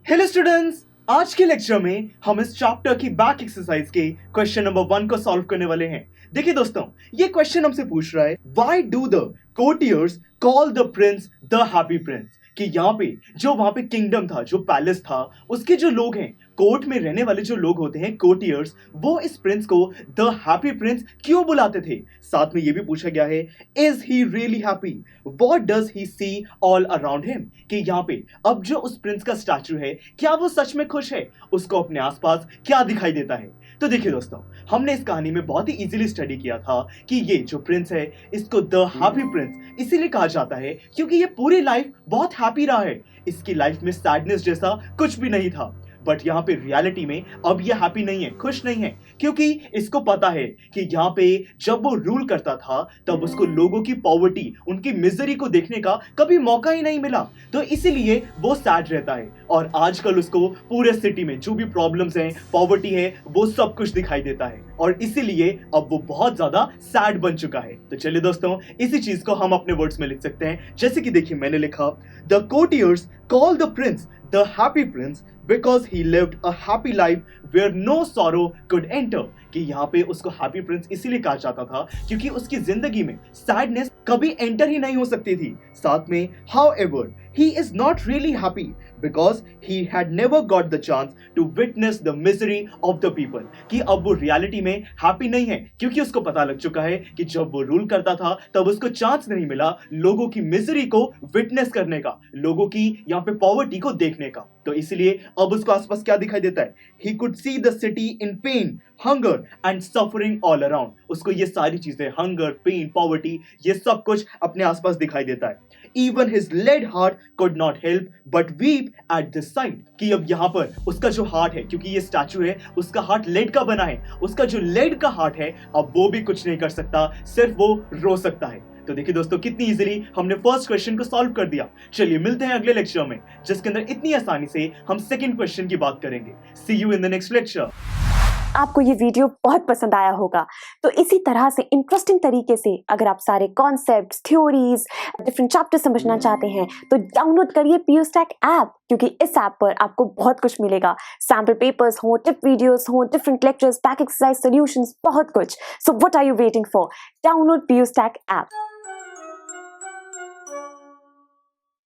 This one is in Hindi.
हेलो स्टूडेंट्स, आज के लेक्चर में हम इस चैप्टर की बैक एक्सरसाइज के क्वेश्चन नंबर 1 को सॉल्व करने वाले हैं। देखिए दोस्तों, ये क्वेश्चन हमसे पूछ रहा है why do the courtiers call the Prince the happy Prince, कि यहाँ पे जो वहां पे किंगडम था, जो पैलेस था, उसके जो लोग हैं, कोर्ट में रहने वाले जो लोग होते हैं कोर्टियर्स, वो इस प्रिंस को द हैप्पी प्रिंस क्यों बुलाते थे। साथ में ये भी पूछा गया है is he really happy, what does he see all around him, कि यहाँ पे अब जो उस प्रिंस का स्टैचू है, क्या वो सच में खुश है, उसको अपने आसपास क्या दिखाई देता है। तो देखिए दोस्तों, हमने इस कहानी में बहुत ही इजीली स्टडी किया था कि ये जो प्रिंस है, इसको द हैप्पी प्रिंस इसीलिए कहा जाता है क्योंकि ये पूरी लाइफ बहुत हैप्पी रहा है। इसकी लाइफ में सैडनेस जैसा कुछ भी नहीं था। बट यहाँ पे रियलिटी में अब ये हैप्पी नहीं है, खुश नहीं है, क्योंकि इसको पता है कि यहाँ पे जब वो रूल करता था तब उसको लोगों की पॉवर्टी, उनकी मिजरी को देखने का कभी मौका ही नहीं मिला। तो इसीलिए वो सैड रहता है और आजकल उसको पूरे सिटी में जो भी प्रॉब्लम्स हैं, पॉवर्टी है, वो सब कुछ दिखाई देता है और इसीलिए अब वो बहुत ज्यादा सैड बन चुका है। तो चलिए दोस्तों, इसी चीज को हम अपने वर्ड्स में लिख सकते हैं, जैसे कि देखिए मैंने लिखा the courtiers call the Prince the happy prince because he lived a happy life where no sorrow could enter, कि यहाँ पे उसको हैप्पी प्रिंस इसीलिए कहा जाता था क्योंकि उसकी जिंदगी में सैडनेस कभी एंटर ही नहीं हो सकती थी। साथ में however he is not really happy because he had never got the chance to witness the misery of the people, कि अब वो रियलिटी में हैप्पी नहीं है क्योंकि उसको पता लग चुका है कि जब वो रूल करता था तब उसको चांस नहीं मिला लोगों की मिजरी को विटनेस करने का, लोगों की यहाँ पे पॉवर्टी को देखने का। तो इसलिए अब उसको आसपास क्या दिखाई देता है, he could see the city in pain, hunger and suffering all around, उसको ये सारी चीजें, हंगर, पेन, पॉवर्टी, ये सब कुछ अपने आसपास दिखाई देता है। Even his lead heart could not help but weep at this sight, कि अब यहाँ पर उसका जो हार्ट है, क्योंकि ये स्टैचू है, उसका हार्ट लेड का बना है, उसका जो लेड का हार्ट है अब वो भी कुछ नहीं कर सकता, सिर्फ वो रो सकता है। तो देखिए दोस्तों, कितनी इजीली हमने फर्स्ट क्वेश्चन को सॉल्व कर दिया। चलिए मिलते हैं अगले लेक्चर में, जिसके अंदर इतनी आसानी से हम सेकंड क्वेश्चन की बात करेंगे। See you in the next lecture. आपको ये वीडियो बहुत पसंद आया होगा, तो इसी तरह से इंटरेस्टिंग तरीके से अगर आप सारे कॉन्सेप्ट्स, थ्योरीज, डिफरेंट चैप्टर समझना चाहते हैं तो डाउनलोड करिए पीयूस्टैक ऐप, क्योंकि इस ऐप पर आपको बहुत कुछ मिलेगा। सैम्पल पेपर्स हो, टिप वीडियोस हो, different lectures, back exercise solutions, बहुत कुछ। So what are you waiting for? Download Pustack app.